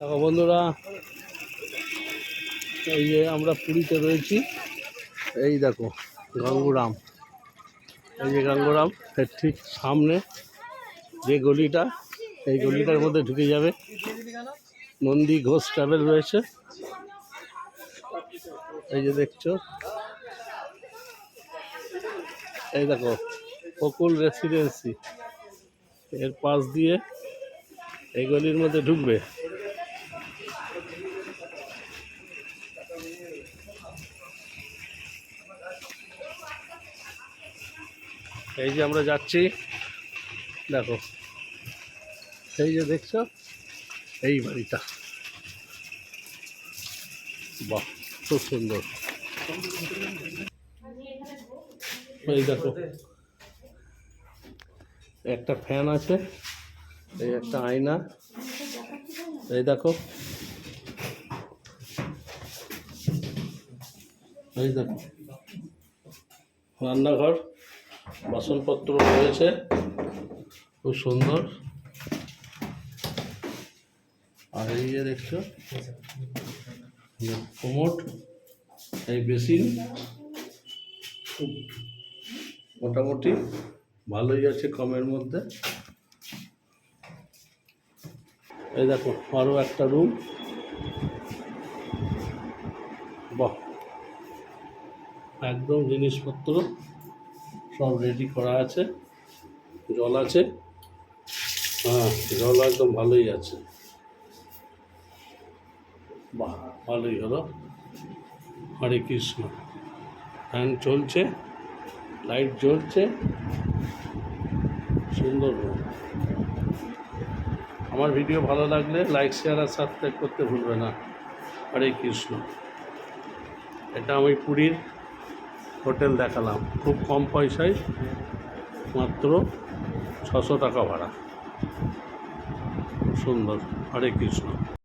দেখো বন্ধুরা, এই যে আমরা পুরীতে রয়েছি। এই দেখো গঙ্গুরাম, এই যে গঙ্গুরাম, এর ঠিক সামনে যে গলিটা, এই গলিটার মধ্যে ঢুকে যাবে। নন্দী ঘোষ ট্রাভেল রয়েছে, এই যে দেখছো। এই দেখো বকুল রেসিডেন্সি, এর পাশ দিয়ে এই গলির মধ্যে ঢুকবে। এই যে আমরা যাচ্ছি, দেখো এই যে দেখছো এই বাড়িটা, বাহ খুব সুন্দর। এই দেখো একটা ফ্যান আছে, এই একটা আয়না, এই দেখো, এই দেখো রান্নাঘর, বাসনপত্র রয়েছে, খুব সুন্দর। আর এই যে দেখছো কোমোড, এই বেসিন, খুব মোটামুটি ভালোই আছে, কমের মধ্যে। এই দেখো আরও একটা রুম, বাহ একদম জিনিসপত্র সব রেডি করা আছে, জল আছে, হ্যাঁ জল একদম ভালোই আছে, বাহ ভালোই হলো। হরে কৃষ্ণ, ফ্যান চলছে, লাইট জ্বলছে, সুন্দর রুম। আমার ভিডিও ভালো লাগলে লাইক, শেয়ার আর সাবস্ক্রাইব করতে ভুলবে না। হরে কৃষ্ণ। এটা আমি পুরীর হোটেল দেখালাম, খুব কম পয়সায়, মাত্র 600 টাকা ভাড়া, খুব সুন্দর। হরে কৃষ্ণ।